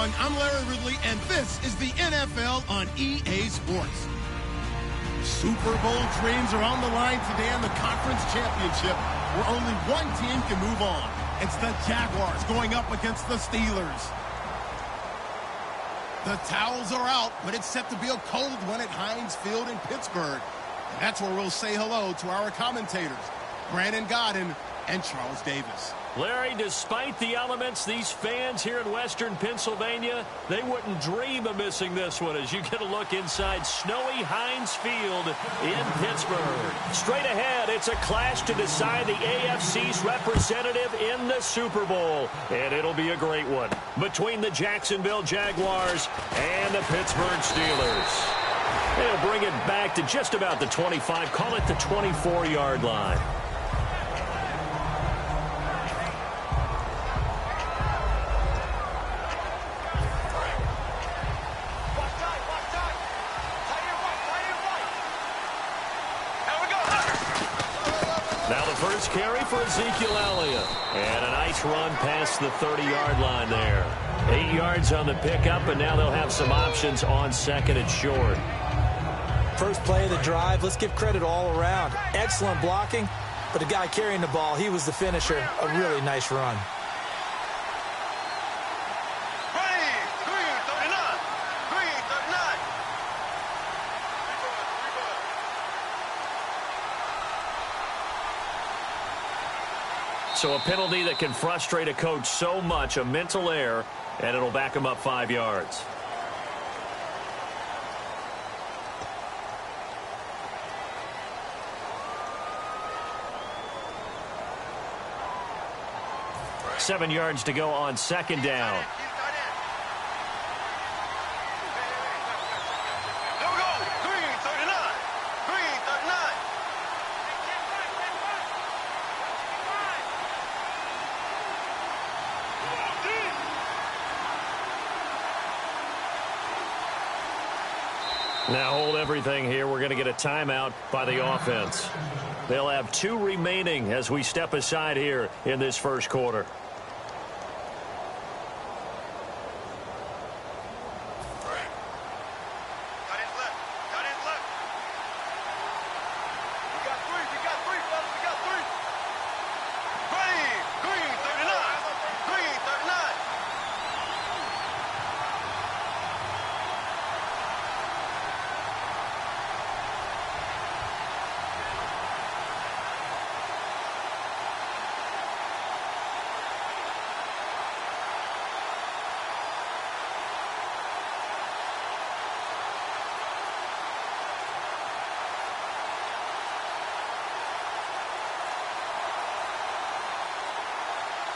everyone. I'm Larry Ridley, and this is the NFL on EA Sports. Super Bowl dreams are on the line today in the conference championship, where only one team can move on. It's the Jaguars going up against the Steelers. The towels are out, but it's set to be a cold one at Heinz Field in Pittsburgh. And that's where we'll say hello to our commentators, Brandon Godden and Charles Davis. Larry, despite the elements, these fans here in western Pennsylvania, they wouldn't dream of missing this one as you get a look inside snowy Heinz Field in Pittsburgh. Straight ahead, it's a clash to decide the AFC's representative in the Super Bowl. And it'll be a great one between the Jacksonville Jaguars and the Pittsburgh Steelers. They'll bring it back to just about the 25, call it the 24-yard line. Now the first carry for Ezekiel Elliott. And a nice run past the 30-yard line there. 8 yards on the pickup, and now they'll have some options on second and short. First play of the drive, let's give credit all around. Excellent blocking, but the guy carrying the ball, he was the finisher. A really nice run. So a penalty that can frustrate a coach so much, a mental error, and it'll back him up 5 yards. Seven yards to go on second down. Now hold everything here. We're going to get a timeout by the offense. They'll have 2 remaining as we step aside here in this first quarter.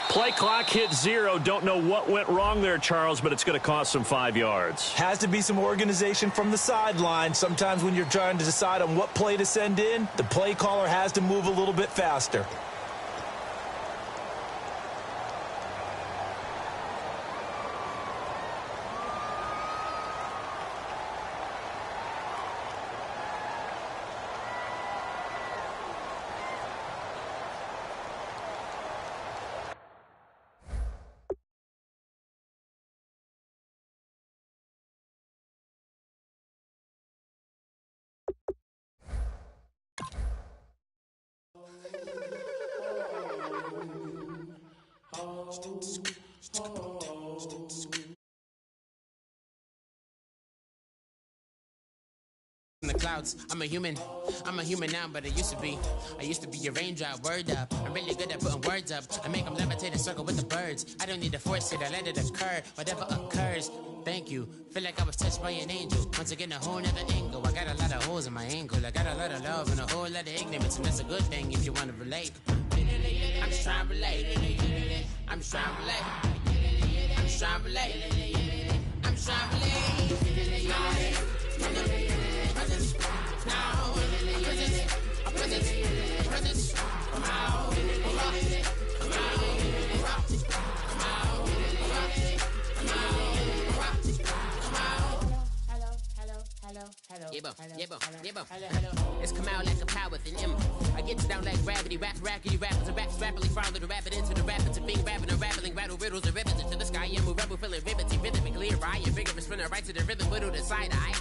Play clock hit 0. Don't know what went wrong there, Charles, but it's going to cost them 5 yards. Has to be some organization from the sideline. Sometimes when you're trying to decide on what play to send in, the play caller has to move a little bit faster. In the clouds, I'm a human now, but I used to be your raindrop, word up. I'm really good at putting words up. I make them levitate and circle with the birds. I don't need to force it, I let it occur, whatever occurs. Thank you, feel like I was touched by an angel. Once again, a whole nother angle. I got a lot of holes in my ankle. I got a lot of love and a whole lot of ignorance, and that's a good thing if you want to relate. I'm just trying to relate. I'm just trying to relate. I'm just trying to relate. I'm just trying to relate. It's come out like a power with an M. I get you down like gravity, rap rackety rappers and raps rapidly follow the rabbit into the rapids of being rapping and rattling rattle riddles and rivets into the sky. I'm a rebel feeling rivety, rhythmically right, and vigorous spinner right to the rhythm, widow to side eye.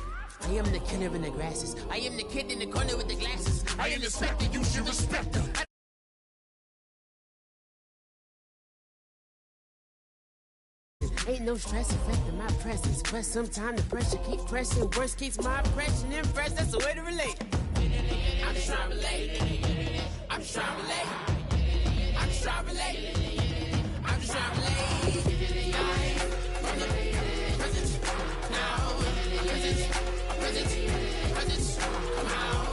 I am the killer in the grasses. I am the kid in the corner with the glasses. I am the spectre, you should respect them. Ain't no stress affecting my presence. Press some time, the pressure keep pressing. Worst keeps my impression impressed. That's the way to relate. I'm just trying to relate. I'm just trying to relate. I'm just trying to relate. I'm just trying to relate. From the present now. Present. Come out.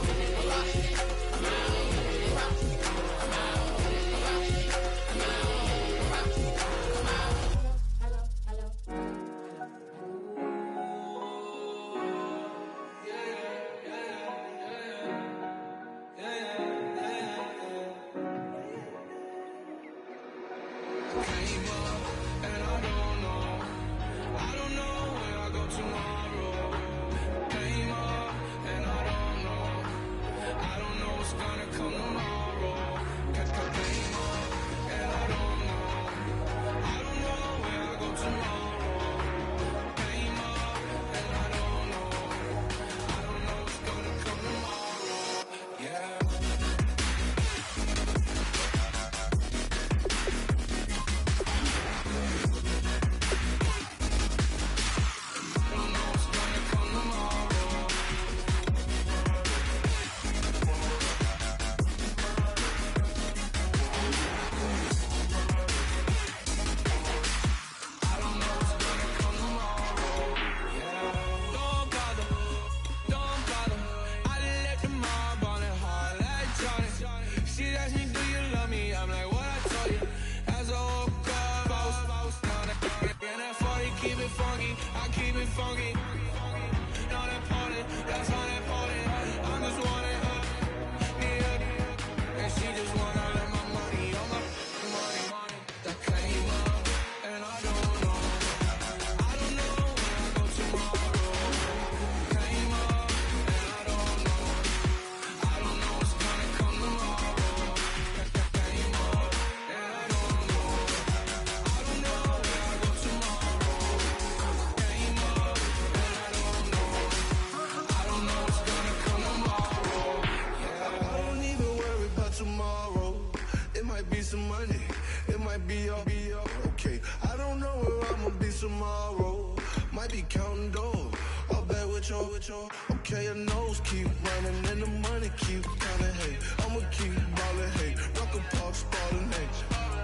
Okay, your nose keep running and the money keep coming. Hey, I'ma keep ballin'. Hey, rock a park, spallin'. Hey,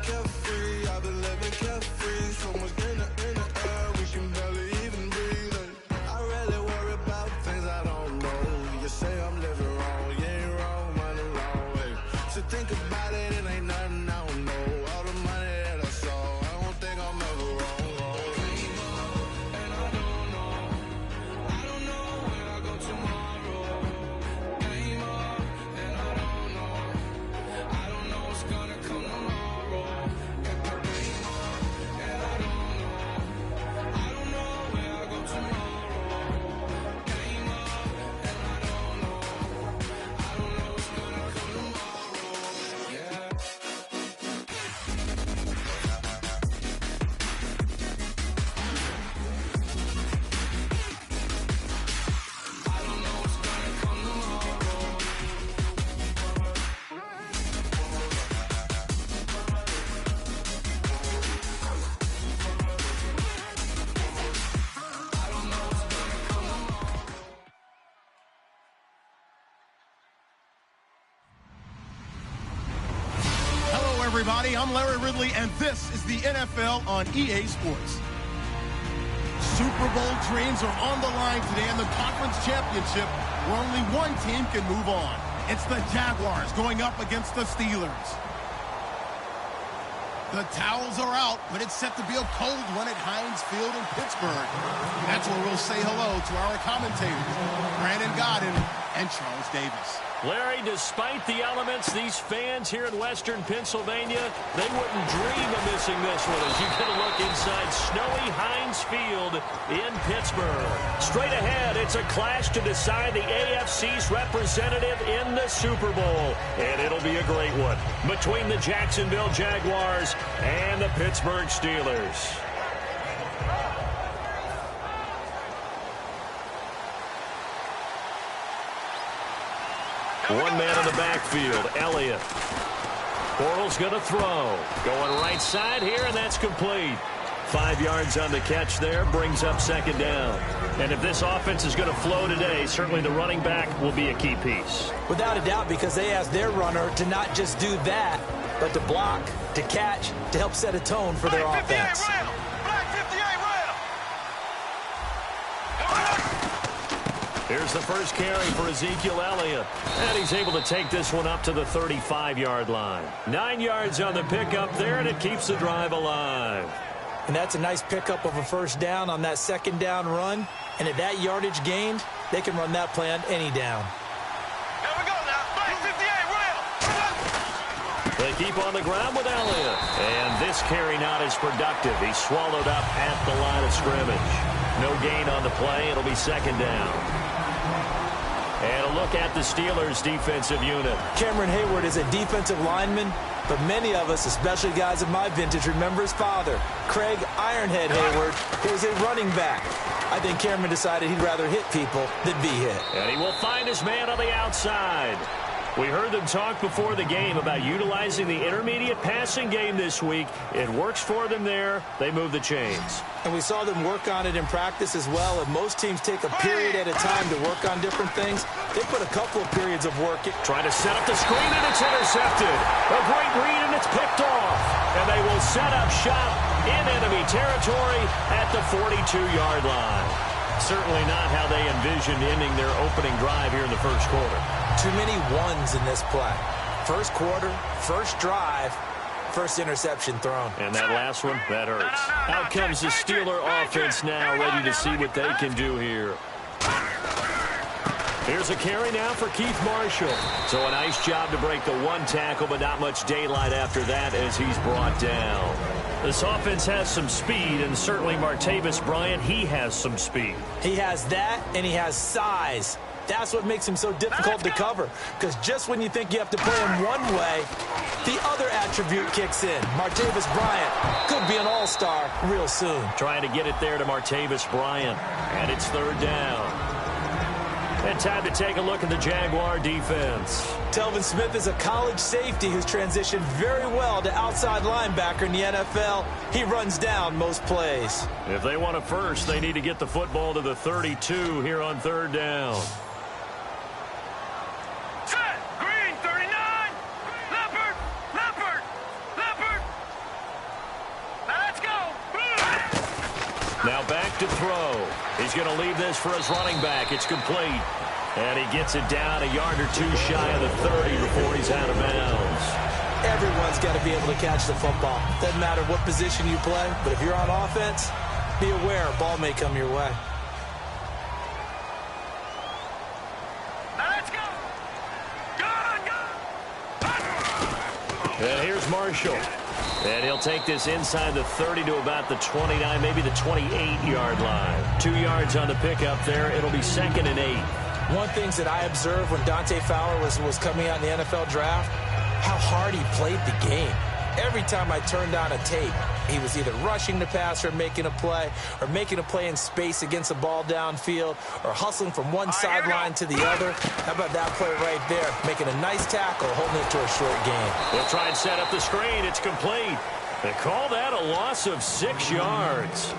carefree, I've been living carefree. So much in the air, we can barely even breathe. Hey, I really worry about things I don't know. You say I'm living wrong, you ain't wrong, money long. Hey, so think about it, it ain't nothing I don't know. All the money that I saw, I don't think I'm ever wrong. Everybody, I'm Larry Ridley, and this is the NFL on EA Sports. Super Bowl dreams are on the line today in the conference championship, where only one team can move on. It's the Jaguars going up against the Steelers. The towels are out, but it's set to be a cold one at Heinz Field in Pittsburgh. That's where we'll say hello to our commentators, Brandon Godden and Charles Davis. Larry, despite the elements, these fans here in western Pennsylvania, they wouldn't dream of missing this one as you get a look inside snowy Heinz Field in Pittsburgh. Straight ahead, it's a clash to decide the AFC's representative in the Super Bowl. And it'll be a great one between the Jacksonville Jaguars and the Pittsburgh Steelers. One man in the backfield, Elliott. Bortles going to throw. Going right side here, and that's complete. 5 yards on the catch there, brings up second down. And if this offense is going to flow today, certainly the running back will be a key piece. Without a doubt, because they asked their runner to not just do that, but to block, to catch, to help set a tone for their offense. Here's the first carry for Ezekiel Elliott. And he's able to take this one up to the 35-yard line. 9 yards on the pickup there, and it keeps the drive alive. And that's a nice pickup of a first down on that second down run. And at that yardage gained, they can run that play on any down. Here we go now. Play 58, They keep on the ground with Elliott. And this carry not as productive. He's swallowed up at the line of scrimmage. No gain on the play. It'll be second down. And a look at the Steelers' defensive unit. Cameron Hayward is a defensive lineman, but many of us, especially guys of my vintage, remember his father, Craig Ironhead Hayward, who was a running back. I think Cameron decided he'd rather hit people than be hit. And he will find his man on the outside. We heard them talk before the game about utilizing the intermediate passing game this week. It works for them there. They move the chains. And we saw them work on it in practice as well. And most teams take a period at a time to work on different things. They put a couple of periods of work. Trying to set up the screen, and it's intercepted. A great read, and it's picked off. And they will set up shop in enemy territory at the 42-yard line. Certainly not how they envisioned ending their opening drive here in the first quarter. Too many ones in this play. First quarter, first drive, first interception thrown. And that last one, that hurts. Out comes the Steeler offense now, ready to see what they can do here. Here's a carry now for Keith Marshall. So a nice job to break the one tackle, but not much daylight after that as he's brought down. This offense has some speed, and certainly Martavis Bryant, he has some speed. He has that, and he has size. That's what makes him so difficult to cover, because just when you think you have to play him one way, the other attribute kicks in. Martavis Bryant could be an all-star real soon. Trying to get it there to Martavis Bryant, and it's third down. And time to take a look at the Jaguar defense. Telvin Smith is a college safety who's transitioned very well to outside linebacker in the NFL. He runs down most plays. If they want a first, they need to get the football to the 32 here on third down. Set. Green, 39. Leopard. Leopard. Leopard. Now let's go. Now back to throw. He's going to leave this for his running back. It's complete. And he gets it down a yard or two shy of the 30 before he's out of bounds. Everyone's got to be able to catch the football. Doesn't matter what position you play, but if you're on offense, be aware a ball may come your way. Now let's go. Go. And here's Marshall. And he'll take this inside the 30 to about the 29, maybe the 28-yard line. 2 yards on the pickup there. It'll be second and 8. One thing that I observed when Dante Fowler was coming out in the NFL draft, how hard he played the game. Every time I turned on a tape, he was either rushing the passer, making a play in space against the ball downfield, or hustling from one sideline to the other. How about that play right there? Making a nice tackle, holding it to a short gain. They'll try and set up the screen. It's complete. They call that a loss of 6 yards.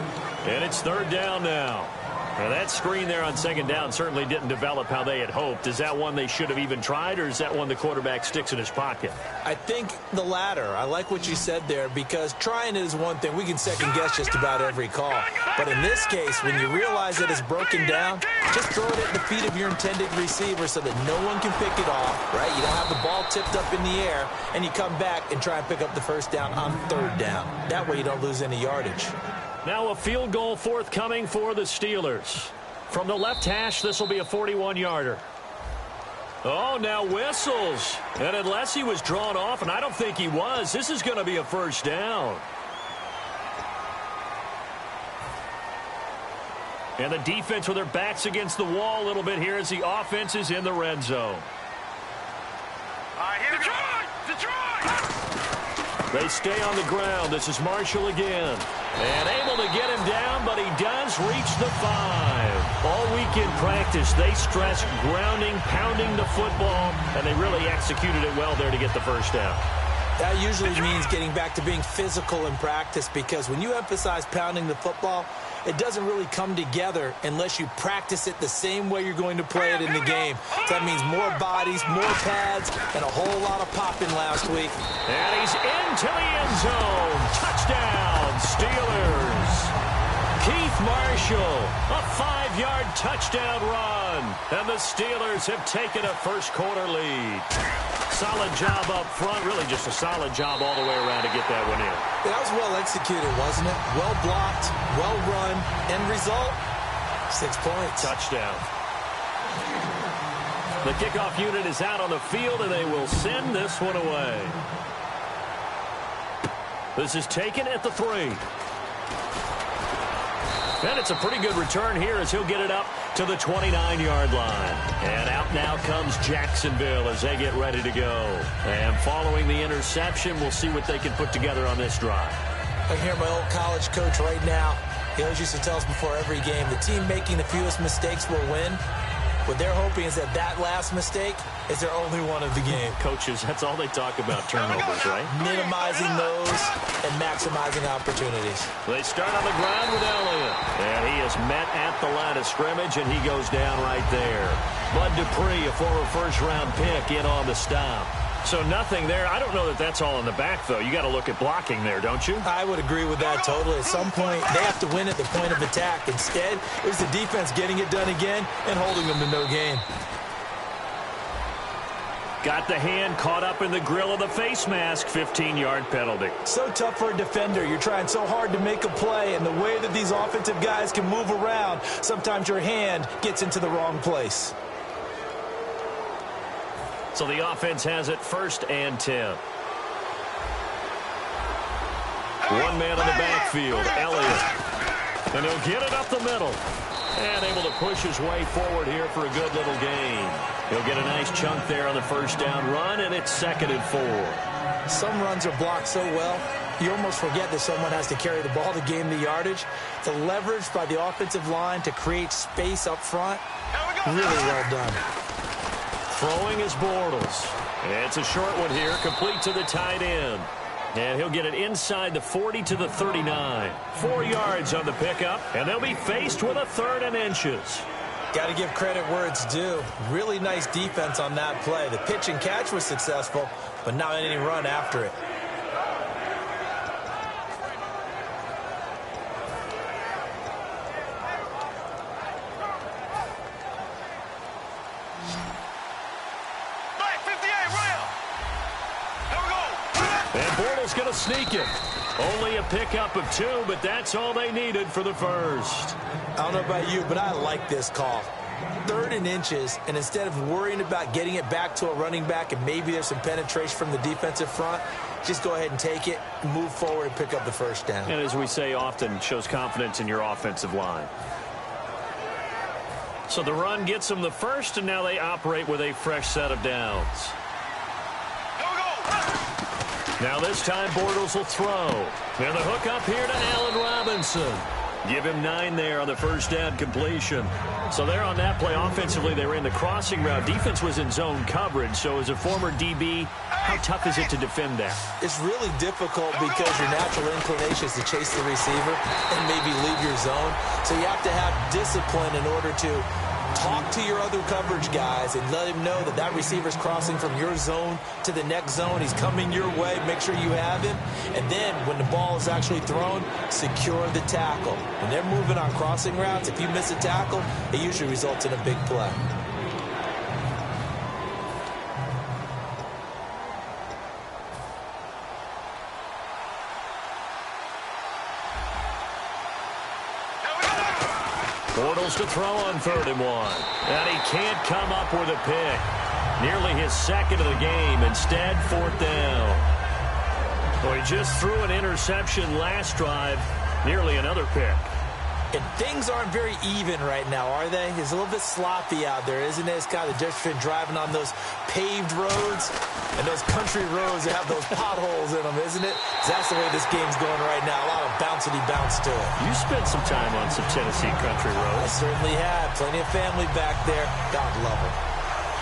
And it's third down now. Now, that screen there on second down certainly didn't develop how they had hoped. Is that one they should have even tried, or is that one the quarterback sticks in his pocket? I think the latter. I like what you said there, because trying it is one thing. We can second-guess just about every call. But in this case, when you realize that it's broken down, just throw it at the feet of your intended receiver so that no one can pick it off, right? You don't have the ball tipped up in the air, and you come back and try and pick up the first down on third down. That way you don't lose any yardage. Now a field goal forthcoming for the Steelers. From the left hash, this will be a 41-yarder. Oh, now whistles. And unless he was drawn off, and I don't think he was, this is going to be a first down. And the defense with their backs against the wall a little bit here as the offense is in the red zone. All right, here we go. Detroit! They stay on the ground. This is Marshall again. And able to get him down, but he does reach the 5. All week in practice, they stress grounding, pounding the football, and they really executed it well there to get the first down. That usually means getting back to being physical in practice, because when you emphasize pounding the football, it doesn't really come together unless you practice it the same way you're going to play it in the game. So that means more bodies, more pads, and a whole lot of popping last week. And he's into the end zone. Touchdown, Steelers. Keith Marshall, a 5-yard touchdown run. And the Steelers have taken a first-quarter lead. Solid job up front, really just a solid job all the way around to get that one in. That was well executed, wasn't it? Well blocked, well run. End result, 6 points. Touchdown. The kickoff unit is out on the field, and they will send this one away. This is taken at the 3. And it's a pretty good return here as he'll get it up to the 29-yard line. And out now comes Jacksonville as they get ready to go. And following the interception, we'll see what they can put together on this drive. I hear my old college coach right now. He always used to tell us before every game, the team making the fewest mistakes will win. What they're hoping is that last mistake is their only one of the game. Coaches, that's all they talk about, turnovers, right? Minimizing those and maximizing opportunities. They start on the ground with Elliott. And he is met at the line of scrimmage, and he goes down right there. Bud Dupree, a former first-round pick, in on the stop. So nothing there. I don't know that that's all in the back, though. You got to look at blocking there, don't you? I would agree with that totally. At some point, they have to win at the point of attack. Instead, it was the defense getting it done again and holding them to no gain. Got the hand caught up in the grill of the face mask. 15-yard penalty. So tough for a defender. You're trying so hard to make a play, and the way that these offensive guys can move around, sometimes your hand gets into the wrong place. So the offense has it 1st and 10. One man on the backfield, Elliott. And he'll get it up the middle. And able to push his way forward here for a good little gain. He'll get a nice chunk there on the first down run, and it's 2nd and 4. Some runs are blocked so well, you almost forget that someone has to carry the ball to gain the yardage. The leverage by the offensive line to create space up front, really well done. Throwing is Bortles. And it's a short one here, complete to the tight end. And he'll get it inside the 40 to the 39. 4 yards on the pickup, and they'll be faced with a 3rd and inches. Got to give credit where it's due. Really nice defense on that play. The pitch and catch was successful, but not any run after it. Bortles going to sneak it. Only a pickup of 2, but that's all they needed for the first. I don't know about you, but I like this call. 3rd and inches, and instead of worrying about getting it back to a running back and maybe there's some penetration from the defensive front, just go ahead and take it, move forward, and pick up the first down. And as we say often, shows confidence in your offensive line. So the run gets them the first, and now they operate with a fresh set of downs. Now this time Bortles will throw. And the hook up here to Allen Robinson. Give him 9 there on the first down completion. So there on that play, offensively, they ran the crossing route. Defense was in zone coverage. So as a former DB, how tough is it to defend that? It's really difficult because your natural inclination is to chase the receiver and maybe leave your zone. So you have to have discipline in order to talk to your other coverage guys and let him know that that receiver's crossing from your zone to the next zone. He's coming your way. Make sure you have him. And then when the ball is actually thrown, secure the tackle. When they're moving on crossing routes, if you miss a tackle, it usually results in a big play. Bortles to throw on 3rd and 1. And he can't come up with a pick. Nearly his 2nd of the game. Instead, 4th down. Well, he just threw an interception last drive. Nearly another pick. And things aren't very even right now, are they? It's a little bit sloppy out there, isn't it? It's kind of the difference between driving on those paved roads and those country roads that have those potholes in them, isn't it? That's the way this game's going right now. A lot of bouncy bounce to it. You spent some time on some Tennessee country roads. I certainly have. Plenty of family back there. God love them.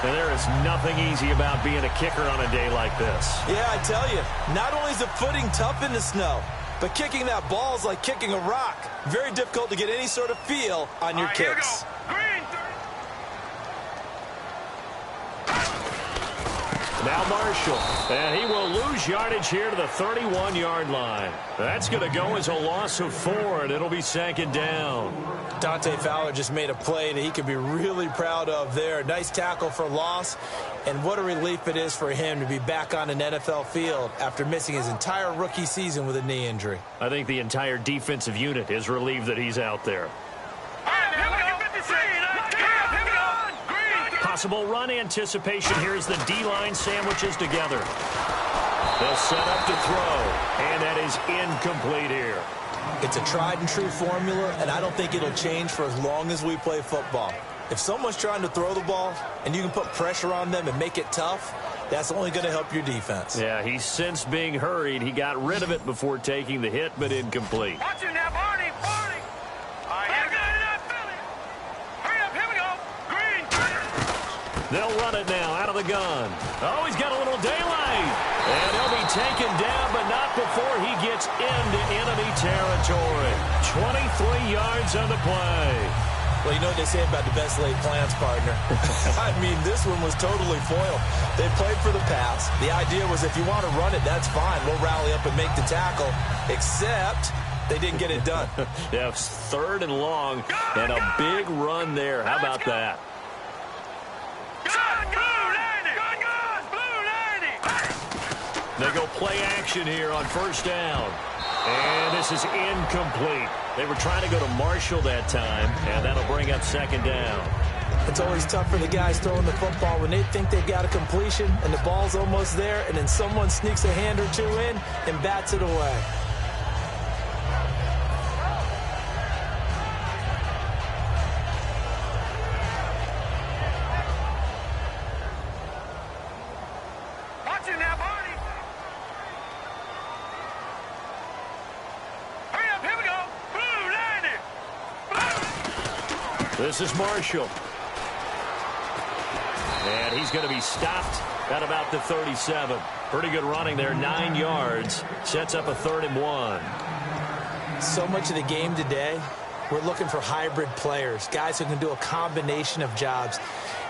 And there is nothing easy about being a kicker on a day like this. Yeah, I tell you, not only is the footing tough in the snow, but kicking that ball is like kicking a rock. Very difficult to get any sort of feel on your kicks. Now Marshall, and he will lose yardage here to the 31-yard line. That's going to go as a loss of 4, and it'll be 2nd down. Dante Fowler just made a play that he could be really proud of there. Nice tackle for loss, and what a relief it is for him to be back on an NFL field after missing his entire rookie season with a knee injury. I think the entire defensive unit is relieved that he's out there. Possible run anticipation here as the D-line sandwiches together. They'll set up to throw, and that is incomplete here. It's a tried-and-true formula, and I don't think it'll change for as long as we play football. If someone's trying to throw the ball and you can put pressure on them and make it tough, that's only going to help your defense. Yeah, he's since being hurried. He got rid of it before taking the hit, but incomplete. Watch him now, Barney. Barney. All right, here we go. Hurry up, here we go. Green. They'll run it now out of the gun. Oh, he's got a little daylight. And he'll be taken down, but not before he gets into enemy territory. 23 yards on the play. Well, you know what they say about the best laid plans, partner. I mean, this one was totally foiled. They played for the pass. The idea was if you want to run it, that's fine. We'll rally up and make the tackle, except they didn't get it done. Yeah, 3rd and long, and a big run there. How about that? They go play action here on 1st down. And this is incomplete. They were trying to go to Marshall that time, and that'll bring up 2nd down. It's always tough for the guys throwing the football when they think they've got a completion and the ball's almost there, and then someone sneaks a hand or two in and bats it away. This is Marshall. And he's going to be stopped at about the 37. Pretty good running there, 9 yards. Sets up a 3rd and 1. So much of the game today, we're looking for hybrid players, guys who can do a combination of jobs.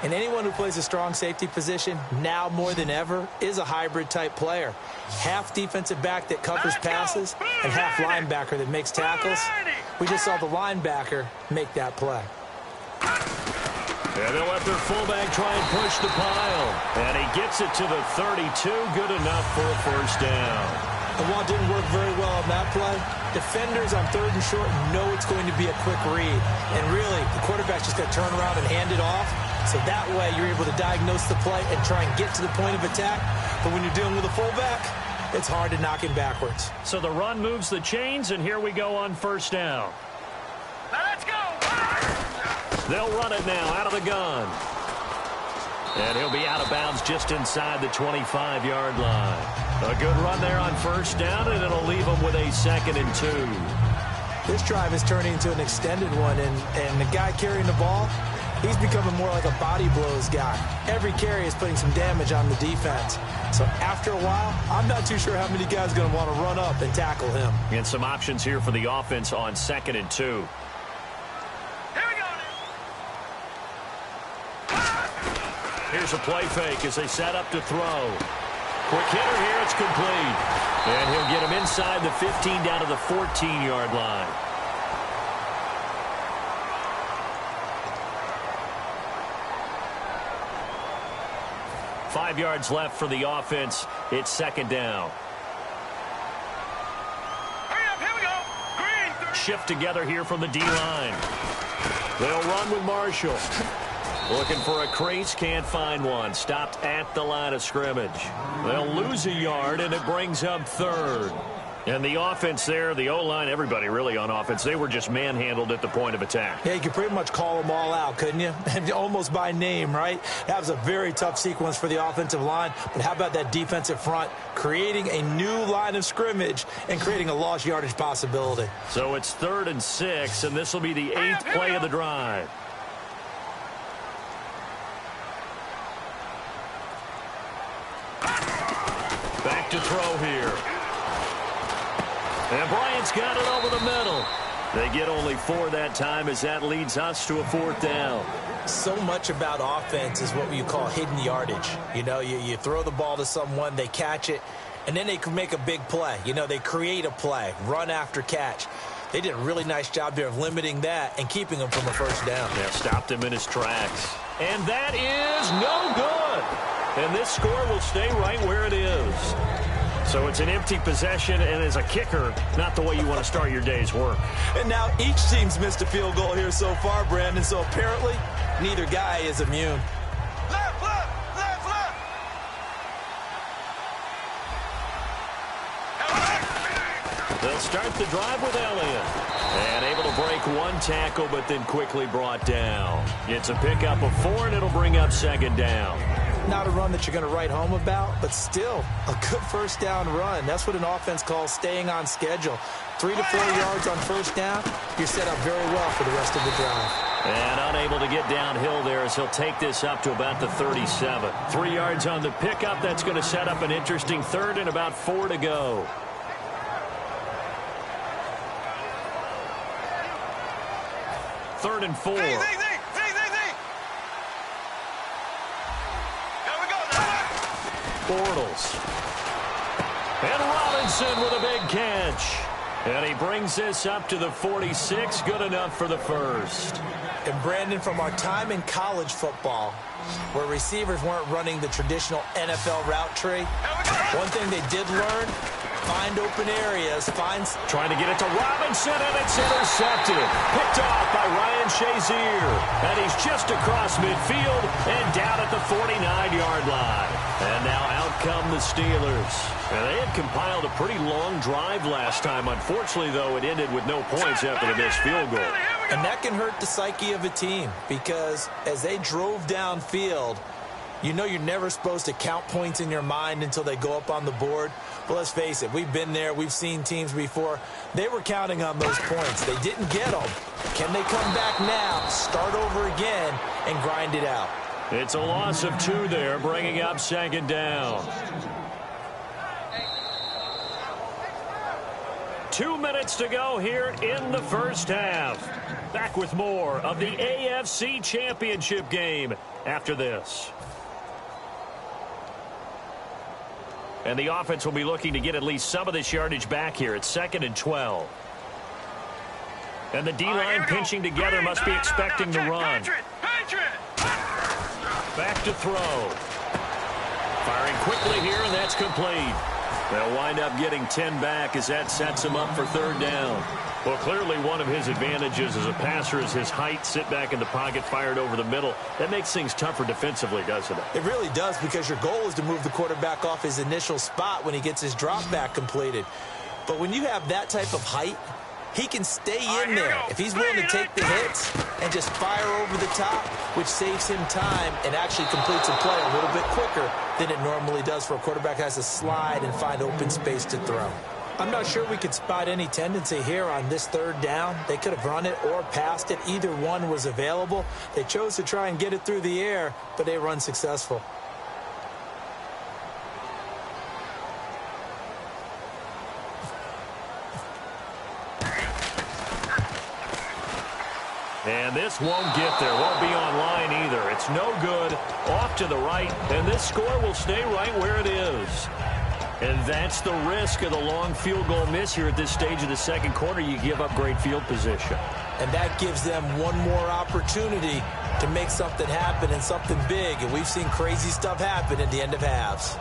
And anyone who plays a strong safety position, now more than ever, is a hybrid-type player. Half defensive back that covers passes and half linebacker that makes tackles. We just saw the linebacker make that play. And they'll let their fullback try and push the pile. And he gets it to the 32. Good enough for a 1st down. And while it didn't work very well on that play, defenders on 3rd and short know it's going to be a quick read. And really, the quarterback's just going to turn around and hand it off. So that way, you're able to diagnose the play and try and get to the point of attack. But when you're dealing with a fullback, it's hard to knock him backwards. So the run moves the chains, and here we go on 1st down. Let's go. They'll run it now out of the gun. And he'll be out of bounds just inside the 25-yard line. A good run there on 1st down, and it'll leave him with a 2nd and 2. This drive is turning into an extended one, and the guy carrying the ball, he's becoming more like a body blows guy. Every carry is putting some damage on the defense. So after a while, I'm not too sure how many guys are going to want to run up and tackle him. And some options here for the offense on 2nd and 2. Here's a play fake as they set up to throw. Quick hitter here, it's complete. And he'll get him inside the 15 down to the 14-yard line. Five yards left for the offense. It's 2nd down. Hurry up, here we go. Green. Shift together here from the D-line. They'll run with Marshall. Looking for a crease, can't find one. Stopped at the line of scrimmage. They'll lose a yard, and it brings up 3rd. And the offense there, the O-line, everybody really on offense, they were just manhandled at the point of attack. Yeah, you could pretty much call them all out, couldn't you? And almost by name, right? That was a very tough sequence for the offensive line. But how about that defensive front creating a new line of scrimmage and creating a lost yardage possibility? So it's 3rd and 6, and this will be the 8th play of the drive. Back to throw here. And Bryant's got it over the middle. They get only 4 that time as that leads us to a 4th down. So much about offense is what you call hidden yardage. You know, you throw the ball to someone, they catch it, and then they can make a big play. You know, they create a play, run after catch. They did a really nice job there of limiting that and keeping him from a 1st down. Yeah, stopped him in his tracks. And that is no good. And this score will stay right where it is. So it's an empty possession, and as a kicker, not the way you want to start your day's work. And now each team's missed a field goal here so far, Brandon, so apparently neither guy is immune. Left, left, left, left. They'll start the drive with Elliott. And able to break one tackle, but then quickly brought down. It's a pickup of 4, and it'll bring up 2nd down. Not a run that you're going to write home about, but still a good 1st down run. That's what an offense calls staying on schedule. 3 to 4 yards on 1st down, you're set up very well for the rest of the drive. And unable to get downhill there as he'll take this up to about the 37. 3 yards on the pickup. That's going to set up an interesting 3rd and about 4 to go. Third and 4. Bortles. And Robinson with a big catch. And he brings this up to the 46. Good enough for the 1st. And Brandon, from our time in college football, where receivers weren't running the traditional NFL route tree, one thing they did learn, find open areas, Trying to get it to Robinson, and it's intercepted. Picked off by Ryan Shazier. And he's just across midfield and down at the 49-yard line. And now out come the Steelers. And they had compiled a pretty long drive last time. Unfortunately, though, it ended with no points after the missed field goal. And that can hurt the psyche of a team because as they drove downfield, you know you're never supposed to count points in your mind until they go up on the board. But let's face it, we've been there. We've seen teams before. They were counting on those points. They didn't get them. Can they come back now, start over again, and grind it out? It's a loss of 2 there, bringing up 2nd down. 2 minutes to go here in the 1st half. Back with more of the AFC Championship game after this. And the offense will be looking to get at least some of this yardage back here. It's 2nd and 12. And the D-line pinching together must be expecting to run. Back to throw. Firing quickly here, and that's complete. They'll wind up getting 10 back as that sets him up for 3rd down. Well, clearly one of his advantages as a passer is his height, sit back in the pocket, fired over the middle. That makes things tougher defensively, doesn't it? It really does, because your goal is to move the quarterback off his initial spot when he gets his drop back completed. But when you have that type of height, he can stay in there if he's willing to take the hits and just fire over the top, which saves him time and actually completes a play a little bit quicker than it normally does for a quarterback who has to slide and find open space to throw. I'm not sure we could spot any tendency here on this 3rd down. They could have run it or passed it. Either one was available. They chose to try and get it through the air, but they were unsuccessful. And this won't get there. Won't be online either. It's no good. Off to the right. And this score will stay right where it is. And that's the risk of the long field goal miss here at this stage of the 2nd quarter. You give up great field position. And that gives them one more opportunity to make something happen and something big. And we've seen crazy stuff happen at the end of halves.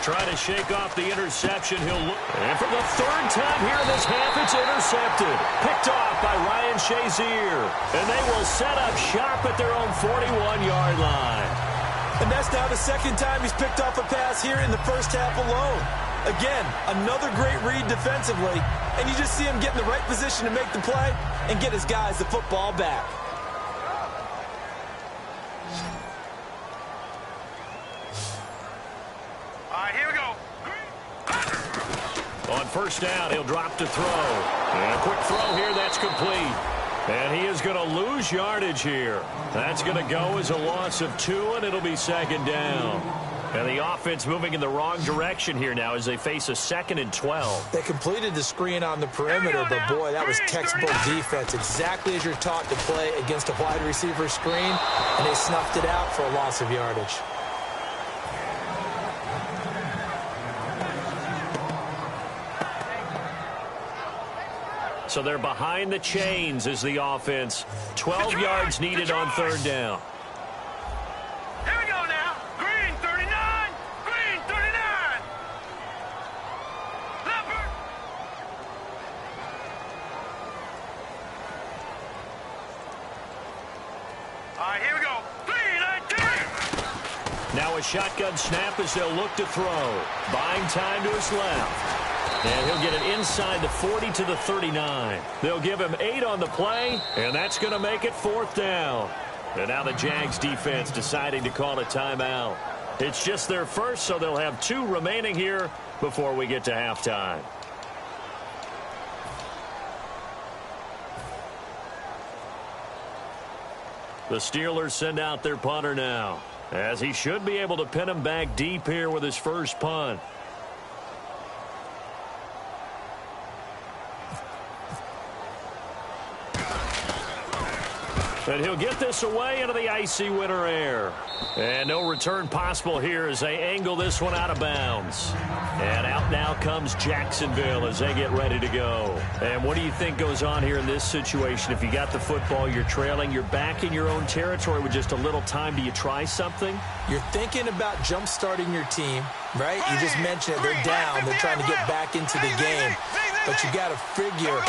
Trying to shake off the interception. He'll look. And for the third time here in this half, it's intercepted. Picked off by Ryan Shazier. And they will set up shop at their own 41-yard line. And that's now the second time he's picked off a pass here in the first half alone. Again, another great read defensively. And you just see him get in the right position to make the play and get his guys the football back. Here we go. On first down, he'll drop to throw. And a quick throw here, that's complete. And he is going to lose yardage here. That's going to go as a loss of 2, and it'll be second down. And the offense moving in the wrong direction here now as they face a 2nd and 12. They completed the screen on the perimeter, but boy, that was textbook defense. Exactly as you're taught to play against a wide receiver screen, and they snuffed it out for a loss of yardage. So they're behind the chains as the offense. 12 yards needed on third down. Here we go now. Green 39. Green 39. Leopard. Here we go. Green 19. Now a shotgun snap as they'll look to throw. Buying time to his left. And he'll get it inside the 40 to the 39. They'll give him 8 on the play, and that's going to make it 4th down. And now the Jags defense deciding to call a timeout. It's just their first, so they'll have 2 remaining here before we get to halftime. The Steelers send out their punter now, as he should be able to pin him back deep here with his first punt. And he'll get this away into the icy winter air. And no return possible here as they angle this one out of bounds. And out now comes Jacksonville as they get ready to go. And what do you think goes on here in this situation? If you got the football, you're trailing, you're back in your own territory with just a little time. Do you try something? You're thinking about jump-starting your team, right? You just mentioned it. They're down. They're trying to get back into the game. But you got to figure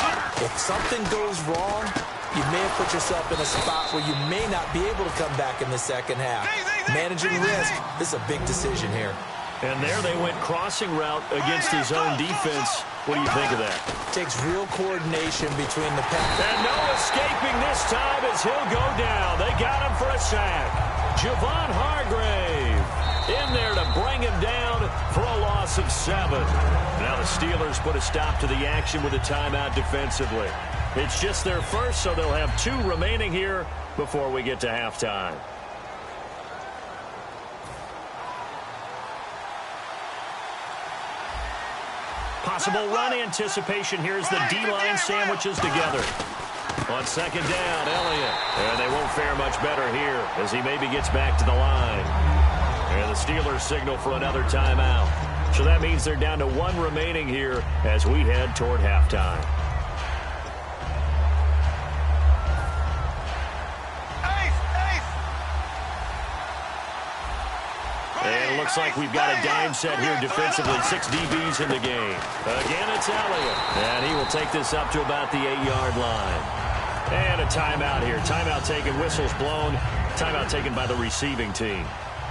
if something goes wrong, you may have put yourself in a spot where you may not be able to come back in the second half. Managing risk, this is a big decision here. And there they went crossing route against his own defense. What do you think of that? Takes real coordination between the pass. And no escaping this time as he'll go down. They got him for a sack. Javon Hargrave in there to bring him down for a loss of 7. Now the Steelers put a stop to the action with a timeout defensively. It's just their first, so they'll have 2 remaining here before we get to halftime. Possible run anticipation. Here's the D-line sandwiches together. On second down, Elliott. And they won't fare much better here as he maybe gets back to the line. And the Steelers signal for another timeout. So that means they're down to 1 remaining here as we head toward halftime. And it looks like we've got a dime set here defensively. 6 DBs in the game. Again, it's Elliott. And he will take this up to about the 8-yard line. And a timeout here. Timeout taken, whistles blown. Timeout taken by the receiving team.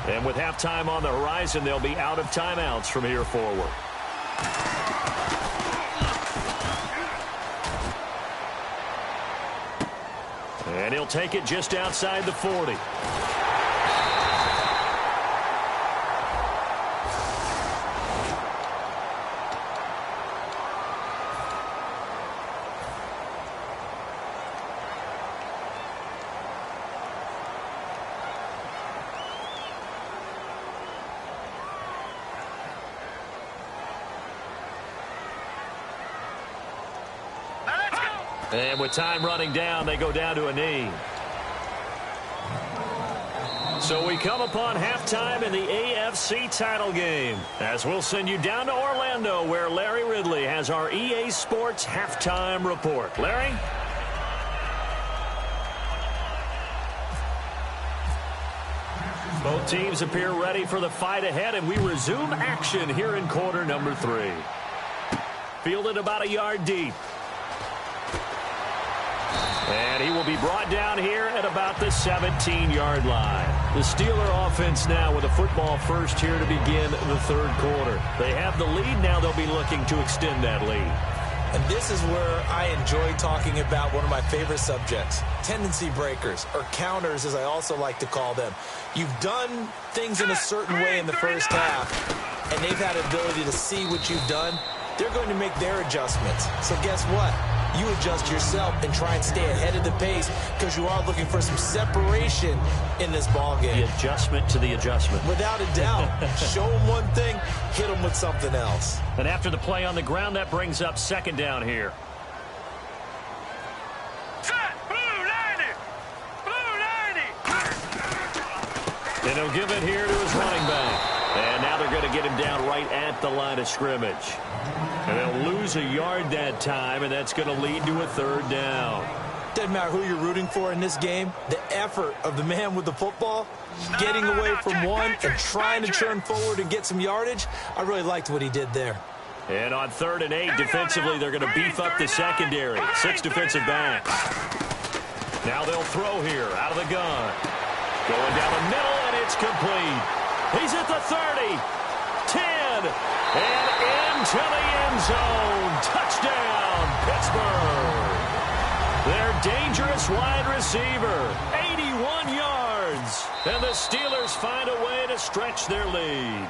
And with halftime on the horizon, they'll be out of timeouts from here forward. And he'll take it just outside the 40. And with time running down, they go down to a knee. So we come upon halftime in the AFC title game, as we'll send you down to Orlando, where Larry Ridley has our EA Sports halftime report. Larry? Both teams appear ready for the fight ahead, and we resume action here in quarter number 3. Fielded about a yard deep. And he will be brought down here at about the 17-yard line. The Steeler offense now with a football first here to begin the third quarter. They have the lead. Now they'll be looking to extend that lead. And this is where I enjoy talking about one of my favorite subjects, tendency breakers, or counters as I also like to call them. You've done things in a certain way in the first half, and they've had the ability to see what you've done. They're going to make their adjustments. So guess what? You adjust yourself and try and stay ahead of the pace because you are looking for some separation in this ball game. The adjustment to the adjustment. Without a doubt. Show them one thing, hit them with something else. And after the play on the ground, that brings up second down here. Set, blue 90. Blue 90. And he'll give it here to his running back. And now they're going to get him down right at the line of scrimmage. And they'll lose a yard that time, and that's going to lead to a third down. Doesn't matter who you're rooting for in this game. The effort of the man with the football, getting away from one and trying to turn forward and get some yardage, I really liked what he did there. And on 3rd and 8, defensively, they're going to beef up the secondary. 6 defensive backs. Now they'll throw here out of the gun. Going down the middle, and it's complete. He's at the 30. 10, and into the end zone. Touchdown, Pittsburgh. Their dangerous wide receiver, 81 yards. And the Steelers find a way to stretch their lead.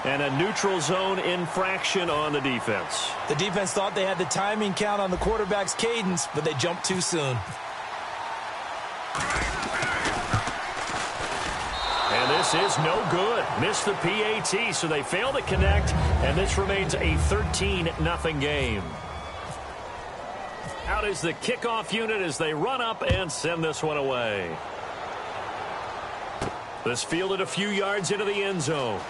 And a neutral zone infraction on the defense. The defense thought they had the timing count on the quarterback's cadence, but they jumped too soon. And this is no good. Missed the PAT, so they fail to connect, and this remains a 13-0 game. Out is the kickoff unit as they run up and send this one away. This fielded a few yards into the end zone.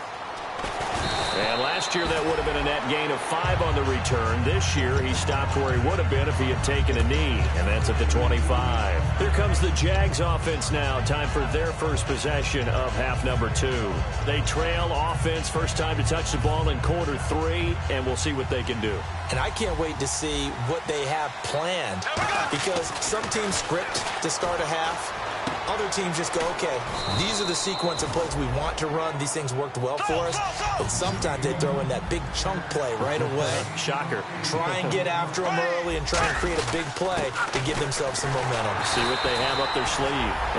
And last year that would have been a net gain of 5 on the return. This year he stopped where he would have been if he had taken a knee, and that's at the 25. Here comes the Jags offense now. Time for their first possession of half number 2. They trail offense, first time to touch the ball in quarter 3, and we'll see what they can do. And I can't wait to see what they have planned, because some teams script to start a half. Other teams just go, okay, these are the sequence of plays we want to run. These things worked well for us. And sometimes they throw in that big chunk play right away. Shocker. Try and get after them early and try and create a big play to give themselves some momentum. See what they have up their sleeve.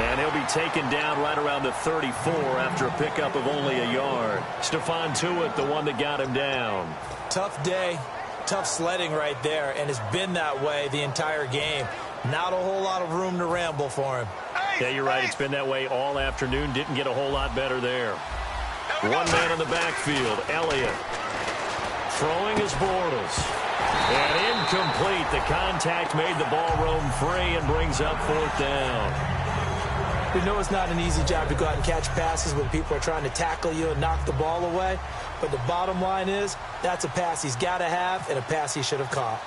And he'll be taken down right around the 34 after a pickup of only a yard. Stephon Tuitt, the one that got him down. Tough day, tough sledding right there, and it's been that way the entire game. Not a whole lot of room to ramble for him. Yeah, you're right. It's been that way all afternoon. Didn't get a whole lot better there. One man in the backfield, Elliott. Throwing his Bortles. And incomplete. The contact made the ball roam free and brings up 4th down. We know it's not an easy job to go out and catch passes when people are trying to tackle you and knock the ball away. But the bottom line is, that's a pass he's got to have and a pass he should have caught.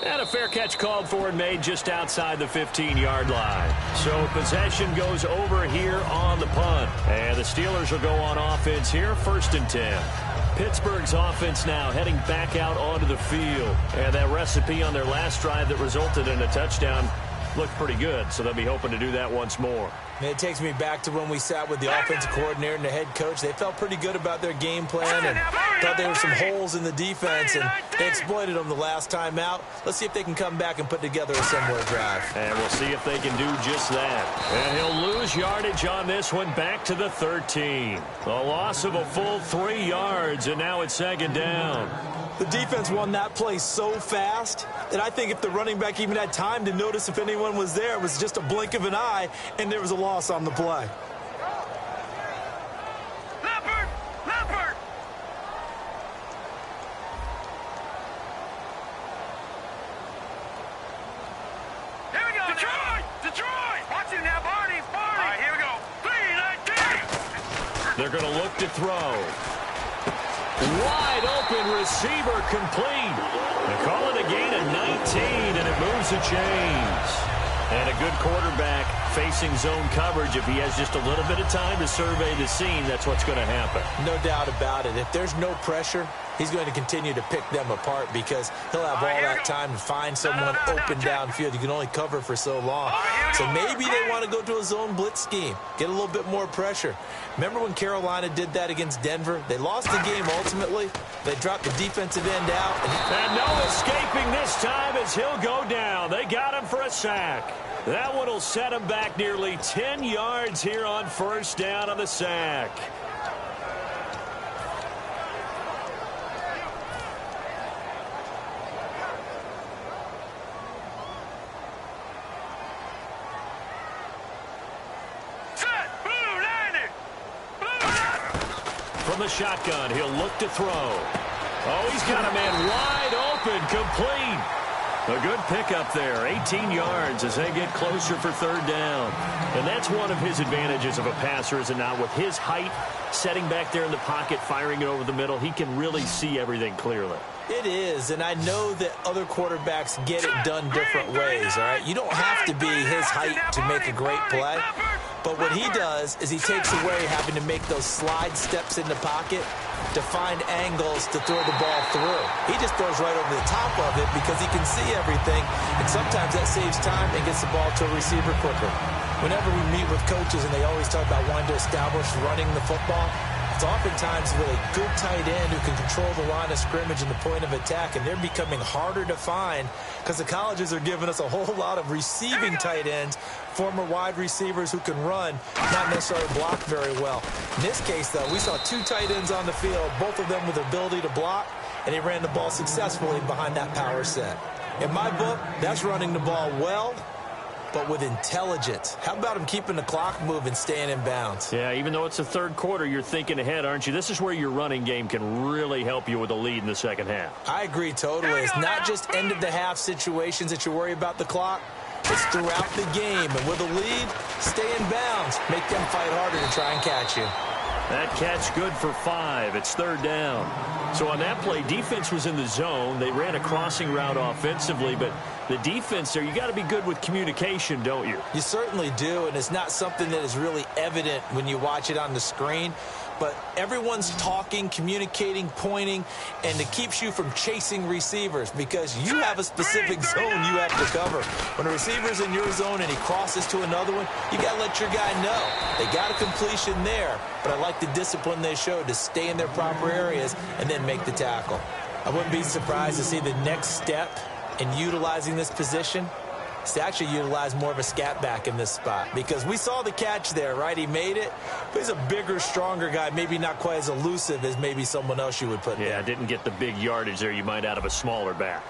And a fair catch called for and made just outside the 15-yard line. So possession goes over here on the punt. And the Steelers will go on offense here, 1st and 10. Pittsburgh's offense now heading back out onto the field. And that recipe on their last drive that resulted in a touchdown looked pretty good, so they'll be hoping to do that once more. And it takes me back to when we sat with the offensive coordinator and the head coach. They felt pretty good about their game plan and thought there were some holes in the defense, and they exploited them the last time out. Let's see if they can come back and put together a similar drive. And we'll see if they can do just that. And he'll lose yardage on this one, back to the 13. A loss of a full 3 yards, and now it's 2nd down. The defense won that play so fast that I think if the running back even had time to notice if anyone was there, it was just a blink of an eye, and there was a loss on the play. Leopard! Leopard! Here we go. Detroit! Detroit! Watch it now, Barney. Barney! All right, here we go. 3-19! They're going to look to throw. Wide open receiver complete. They call it a gain of 19, and it moves the chains. And a good quarterback facing zone coverage. If he has just a little bit of time to survey the scene, that's what's going to happen. No doubt about it. If there's no pressure, he's going to continue to pick them apart because he'll have all that time to find someone open downfield. You can only cover for so long. So maybe they want to go to a zone blitz scheme, get a little bit more pressure. Remember when Carolina did that against Denver? They lost the game ultimately. They dropped the defensive end out. And no escaping this time as he'll go down. They got him for a sack. That one will set him back nearly 10 yards here on first down on the sack. From the shotgun, he'll look to throw. Oh, he's got a man wide open, complete. A good pickup there, 18 yards as they get closer for third down. And that's one of his advantages of a passer, is it not? With his height, setting back there in the pocket, firing it over the middle, he can really see everything clearly. It is, and I know that other quarterbacks get it done different ways, all right? You don't have to be his height to make a great play. But what he does is he takes away having to make those slide steps in the pocket to find angles to throw the ball through. He just throws right over the top of it because he can see everything, and sometimes that saves time and gets the ball to a receiver quicker. Whenever we meet with coaches and they always talk about wanting to establish running the football, it's oftentimes with a good tight end who can control the line of scrimmage and the point of attack, and they're becoming harder to find because the colleges are giving us a whole lot of receiving tight ends, former wide receivers who can run, not necessarily block very well. In this case, though, we saw two tight ends on the field, both of them with the ability to block, and he ran the ball successfully behind that power set. In my book, that's running the ball well, but with intelligence. How about him keeping the clock moving, staying in bounds? Yeah, even though it's the third quarter, you're thinking ahead, aren't you? This is where your running game can really help you with a lead in the second half. I agree totally. It's not just end-of-the-half situations that you worry about the clock. It's throughout the game. And with a lead, stay in bounds. Make them fight harder to try and catch you. That catch good for 5. It's third down. So on that play, defense was in the zone. They ran a crossing route offensively, but the defense there, you got to be good with communication, don't you? You certainly do, and it's not something that is really evident when you watch it on the screen. But everyone's talking, communicating, pointing, and it keeps you from chasing receivers because you have a specific zone you have to cover. When a receiver's in your zone and he crosses to another one, you got to let your guy know. They got a completion there, but I like the discipline they showed to stay in their proper areas and then make the tackle. I wouldn't be surprised to see the next step in utilizing this position is to actually utilize more of a scat back in this spot because we saw the catch there, right? He made it, but he's a bigger, stronger guy, maybe not quite as elusive as maybe someone else you would put there. Yeah, didn't get the big yardage there you might out of a smaller back.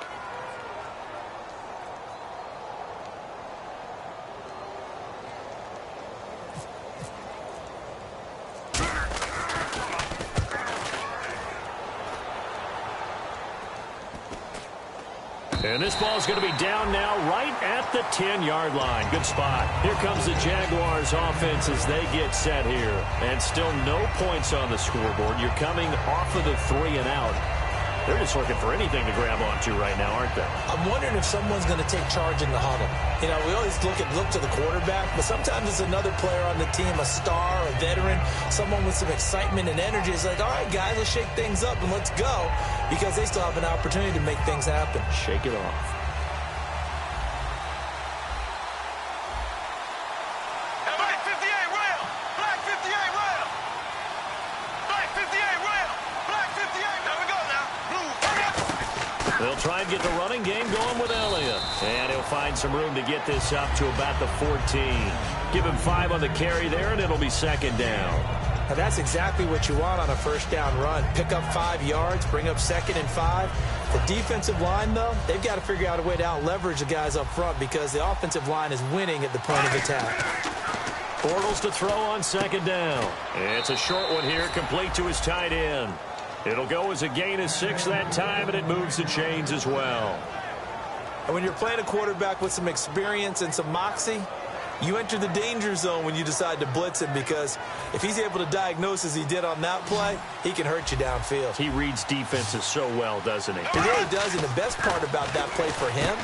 And this ball's going to be down now right at the 10-yard line. Good spot. Here comes the Jaguars offense as they get set here. And still no points on the scoreboard. You're coming off of the 3 and out. They're just looking for anything to grab onto right now, aren't they? I'm wondering if someone's going to take charge in the huddle. You know, we always look to the quarterback, but sometimes it's another player on the team, a star, a veteran, someone with some excitement and energy. It's like, all right, guys, let's shake things up and let's go because they still have an opportunity to make things happen. Shake it off. They'll try and get the running game going with Elliott. And he'll find some room to get this up to about the 14. Give him 5 on the carry there, and it'll be second down. Now that's exactly what you want on a first down run. Pick up 5 yards, bring up 2nd and 5. The defensive line, though, they've got to figure out a way to out-leverage the guys up front because the offensive line is winning at the point of attack. Bortles to throw on second down. It's a short one here, complete to his tight end. It'll go as a gain of 6 that time, and it moves the chains as well. And when you're playing a quarterback with some experience and some moxie, You enter the danger zone when you decide to blitz him, because if he's able to diagnose as he did on that play, he can hurt you downfield. He reads defenses so well, doesn't he? He really does, and the best part about that play for him,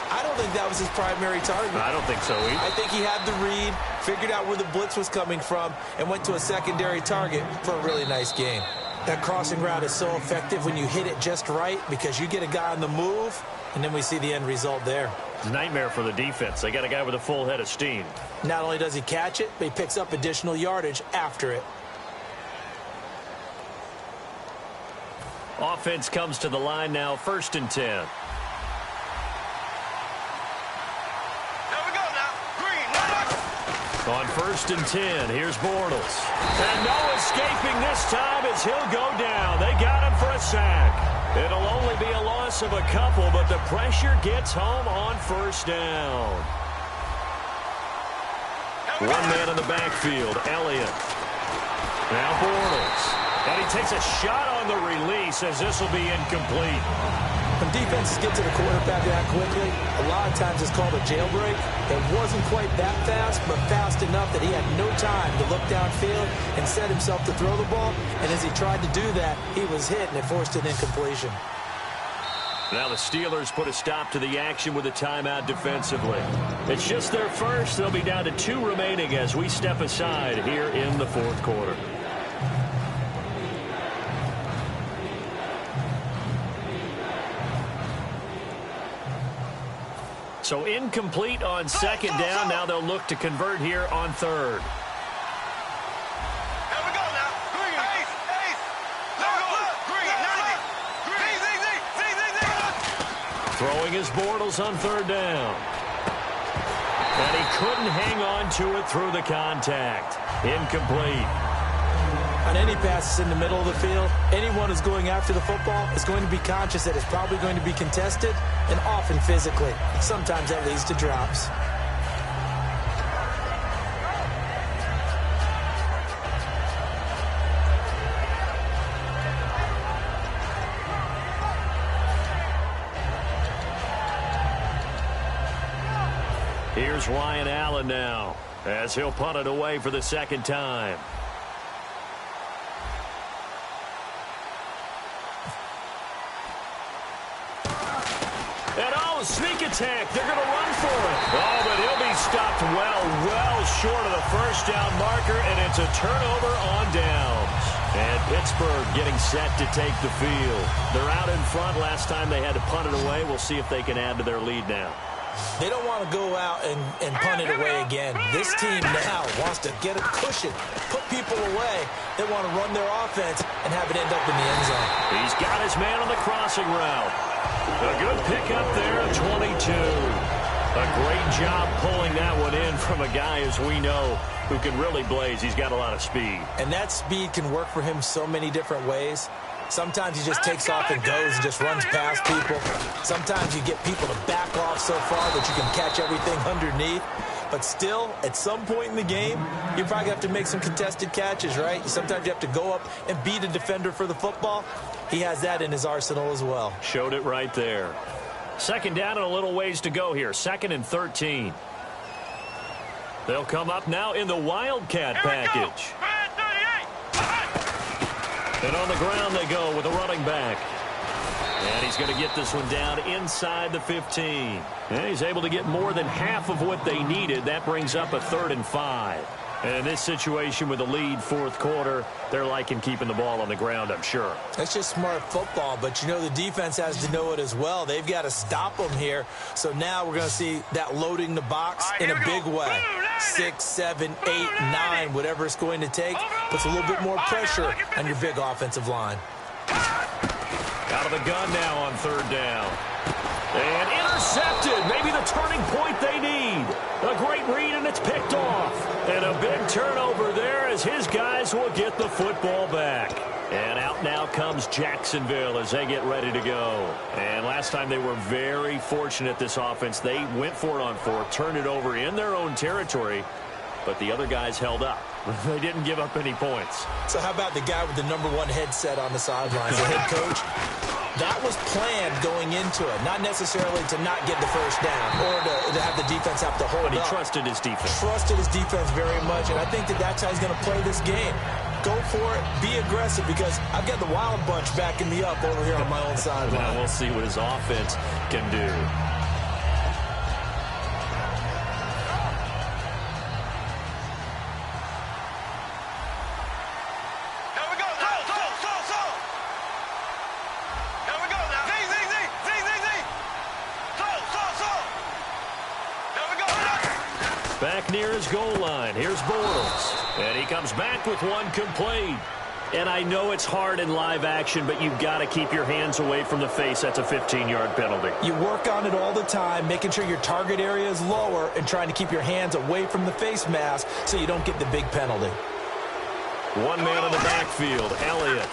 I don't think that was his primary target. I don't think so either. I think he had the read, figured out where the blitz was coming from, and went to a secondary target for a really nice game. That crossing route is so effective when you hit it just right, because you get a guy on the move, and then we see the end result there. It's a nightmare for the defense. They got a guy with a full head of steam. Not only does he catch it, but he picks up additional yardage after it. Offense comes to the line now, 1st and 10. There we go now. Green, On 1st and 10, here's Bortles. And no escaping this time as he'll go down. They got him for a sack. It'll only be a loss of a couple, but the pressure gets home on 1st down. One man in the backfield, Elliott. Now Bortles. And he takes a shot on the release as this will be incomplete. When defenses get to the quarterback that quickly, a lot of times it's called a jailbreak. It wasn't quite that fast, but fast enough that he had no time to look downfield and set himself to throw the ball. And as he tried to do that, he was hit, and it forced an incompletion. Now the Steelers put a stop to the action with a timeout defensively. It's just their first. They'll be down to 2 remaining as we step aside here in the 4th quarter. So incomplete on 2nd down. Now they'll look to convert here on 3rd. There we go now. Green. Ace. Green. 90. Throwing his Bortles on 3rd down. And he couldn't hang on to it through the contact. Incomplete. On any passes in the middle of the field, anyone who's going after the football is going to be conscious that it's probably going to be contested, and often physically. Sometimes that leads to drops. Here's Ryan Allen now as he'll punt it away for the 2nd time. Sneak attack. They're going to run for it. Oh, but he'll be stopped well short of the 1st down marker, and it's a turnover on downs. And Pittsburgh getting set to take the field. They're out in front. Last time they had to punt it away. We'll see if they can add to their lead now. They don't want to go out and punt it away again. This team now wants to get a cushion, put people away. They want to run their offense and have it end up in the end zone. He's got his man on the crossing route. A good pickup there at 22. A great job pulling that one in from a guy, as we know, who can really blaze. He's got a lot of speed. And that speed can work for him so many different ways. Sometimes he just takes off and goes and just runs past people. Sometimes you get people to back off so far that you can catch everything underneath. But still, at some point in the game, you probably have to make some contested catches, right? Sometimes you have to go up and beat a defender for the football. He has that in his arsenal as well. Showed it right there. 2nd down and a little ways to go here. 2nd and 13. They'll come up now in the Wildcat package. And on the ground they go with a running back. And he's going to get this one down inside the 15. And he's able to get more than half of what they needed. That brings up a 3rd and 5. And in this situation with the lead 4th quarter, they're liking keeping the ball on the ground, I'm sure. That's just smart football, but you know the defense has to know it as well. They've got to stop them here. So now we're going to see that loading the box in a big way. 6, 7, 8, 9, whatever it's going to take, puts a little bit more pressure on your big offensive line. Out of the gun now on 3rd down. And intercepted. Maybe the turning point they need. A great read, and it's picked off. And a big turnover there as his guys will get the football back. And out now comes Jacksonville as they get ready to go. And last time they were very fortunate, this offense. They went for it on 4th, turned it over in their own territory, but the other guys held up. They didn't give up any points. So how about the guy with the #1 headset on the sidelines, the head coach? That was planned going into it, not necessarily to not get the first down or to have the defense have to hold up. But he trusted his defense. Trusted his defense very much, and I think that's how he's going to play this game. Go for it, be aggressive, because I've got the Wild Bunch backing me up over here on my own sideline. Well, we'll see what his offense can do. Back near his goal line. Here's Bortles. And he comes back with one complete. And I know it's hard in live action, but you've got to keep your hands away from the face. That's a 15-yard penalty. You work on it all the time, making sure your target area is lower and trying to keep your hands away from the face mask so you don't get the big penalty. One man in the backfield, Elliott.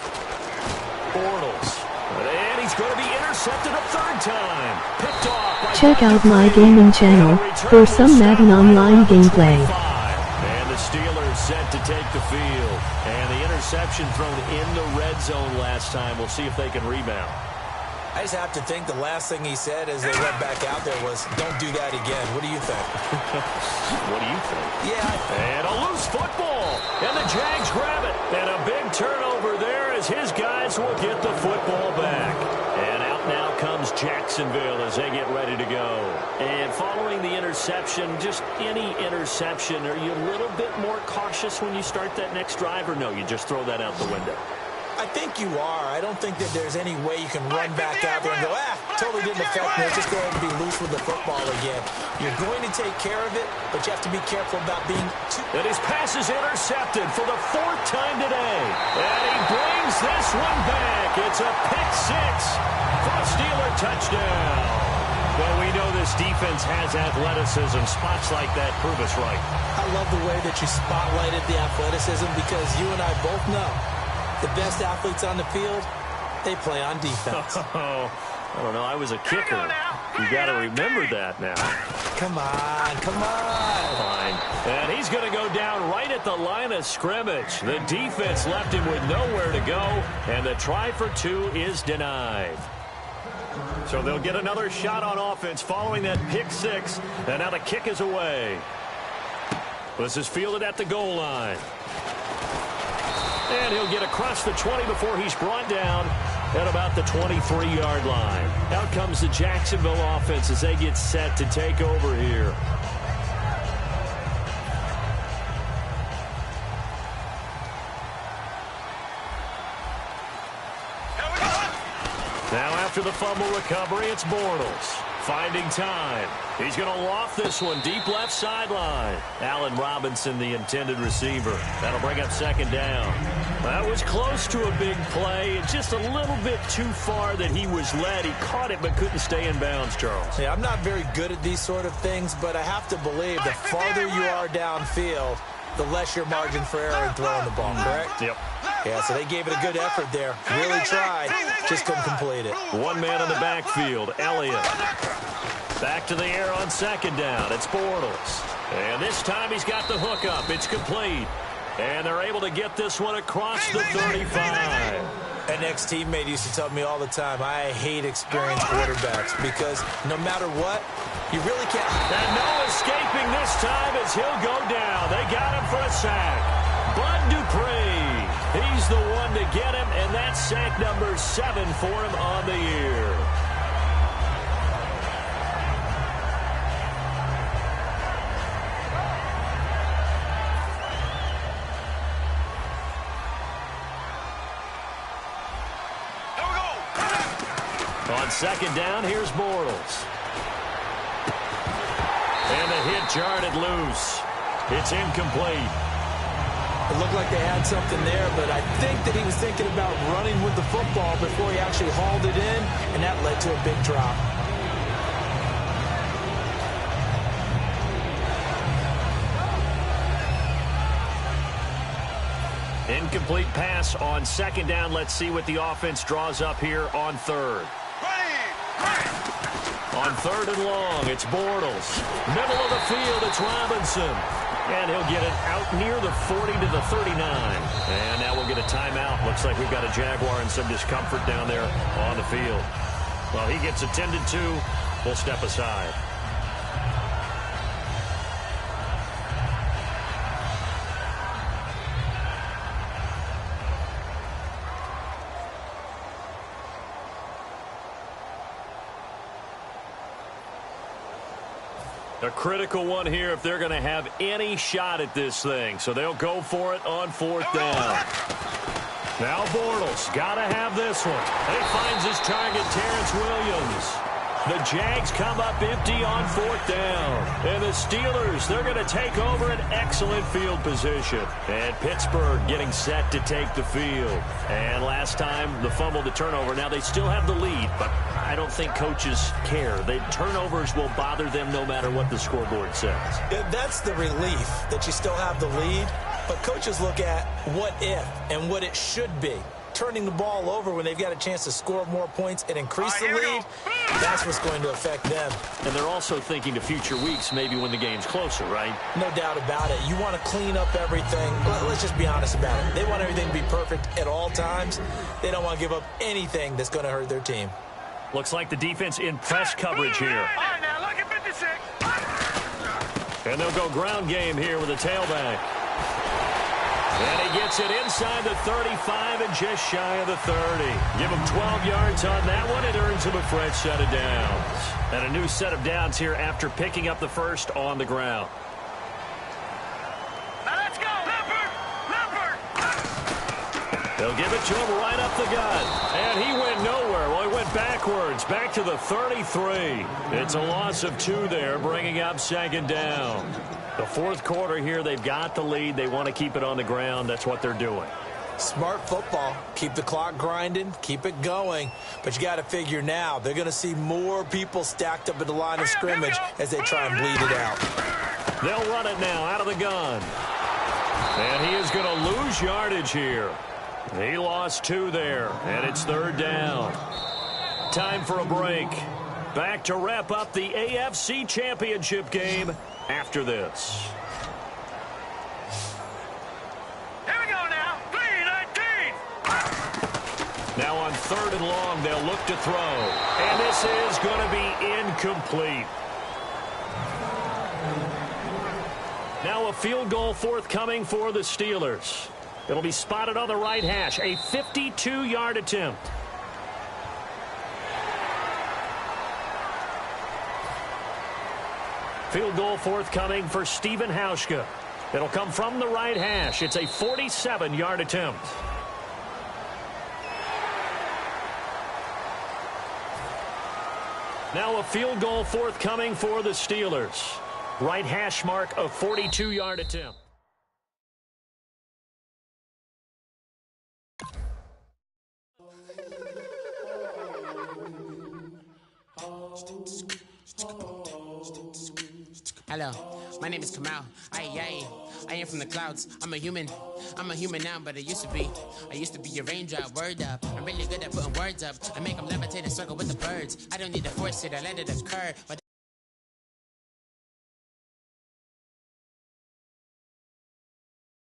Bortles. And he's going to be intercepted a third time. Picked off by Check out my gaming channel for some Madden Online gameplay. And the Steelers set to take the field. And the interception thrown in the red zone last time. We'll see if they can rebound. I just have to think the last thing he said as they went back out there was, don't do that again. What do you think? What do you think? Yeah. And a loose football. And the Jags grab it. And a big turnover there as his guys will get the football back. And out now comes Jacksonville as they get ready to go. And following the interception, just any interception, are you a little bit more cautious when you start that next drive, or no, you just throw that out the window? I think you are. I don't think that there's any way you can run back out there and go, totally didn't affect me. Let's just go ahead and be loose with the football again. You're going to take care of it, but you have to be careful about being too... And his pass is intercepted for the fourth time today. And he brings this one back. It's a pick six for a Steeler touchdown. Well, we know this defense has athleticism. Spots like that prove us right. I love the way that you spotlighted the athleticism, because you and I both know the best athletes on the field, they play on defense. Oh, I don't know. I was a kicker. You got to remember that now. Come on, come on. Fine. And he's going to go down right at the line of scrimmage. The defense left him with nowhere to go, and the try for two is denied. So they'll get another shot on offense following that pick six, and now the kick is away. This is fielded at the goal line. And he'll get across the 20 before he's brought down at about the 23-yard line. Out comes the Jacksonville offense as they get set to take over here. Now after the fumble recovery, it's Bortles. Finding time. He's going to loft this one deep left sideline. Allen Robinson, the intended receiver. That'll bring up second down. That was close to a big play. Just a little bit too far that he was led. He caught it but couldn't stay in bounds, Charles. Yeah, I'm not very good at these sort of things, but I have to believe the farther you are downfield, the less your margin for error in throwing the ball, correct? Yep. Yeah, so they gave it a good effort there. Really tried, just couldn't complete it. One man in the backfield, Elliott. Back to the air on second down. It's Bortles. And this time he's got the hook up. It's complete. And they're able to get this one across the 35. An ex-teammate used to tell me all the time, I hate experienced quarterbacks because no matter what, you really can't. And no escaping this time as he'll go down. They got him for a sack. Bud Dupree. He's the one to get him, and that's sack number 7 for him on the year. On second down, here's Bortles. And the hit jarred it loose. It's incomplete. It looked like they had something there, but I think that he was thinking about running with the football before he actually hauled it in, and that led to a big drop. Incomplete pass on second down. Let's see what the offense draws up here on third. On third and long, it's Bortles. Middle of the field, it's Robinson. And he'll get it out near the 40 to the 39. And now we'll get a timeout. Looks like we've got a Jaguar in some discomfort down there on the field. Well, he gets attended to. We'll step aside. A critical one here if they're going to have any shot at this thing. So they'll go for it on 4th down. Now Bortles got to have this one. He finds his target, Terrence Williams. The Jags come up empty on 4th down. And the Steelers, they're going to take over an excellent field position. And Pittsburgh getting set to take the field. And last time, the fumble, the turnover. Now they still have the lead, but I don't think coaches care. The turnovers will bother them no matter what the scoreboard says. That's the relief that you still have the lead. But coaches look at what if and what it should be. Turning the ball over when they've got a chance to score more points and increase the lead, that's what's going to affect them. And they're also thinking to future weeks, maybe when the game's closer, right? No doubt about it. You want to clean up everything. Let's just be honest about it. They want everything to be perfect at all times. They don't want to give up anything that's going to hurt their team. Looks like the defense in press coverage here. All right, now look at 56. And they'll go ground game here with a tailback. And he gets it inside the 35 and just shy of the 30. Give him 12 yards on that one. It earns him a fresh set of downs. And a new set of downs here after picking up the first on the ground. Now let's go. Leopard. They'll give it to him right up the gut. And he went nowhere. Well, he went backwards, back to the 33. It's a loss of 2 there, bringing up 2nd down. The 4th quarter here, they've got the lead. They want to keep it on the ground. That's what they're doing. Smart football. Keep the clock grinding. Keep it going. But you got to figure now, they're going to see more people stacked up at the line of scrimmage as they try and bleed it out. They'll run it now out of the gun. And he is going to lose yardage here. He lost 2 there, and it's 3rd down. Time for a break. Back to wrap up the AFC Championship game after this. Here we go now. 3-19. Now on 3rd and long, they'll look to throw. And this is going to be incomplete. Now a field goal forthcoming for the Steelers. It'll be spotted on the right hash. A 52-yard attempt. Field goal forthcoming for Stephen Hauschka. It'll come from the right hash. It's a 47-yard attempt. Now a field goal forthcoming for the Steelers. Right hash mark, a 42-yard attempt. Hello, my name is Kamal. I am from the clouds. I'm a human now, but I used to be your raindrop. Word up, I'm really good at putting words up. I make them levitate and circle with the birds. I don't need to force it, I let it occur. But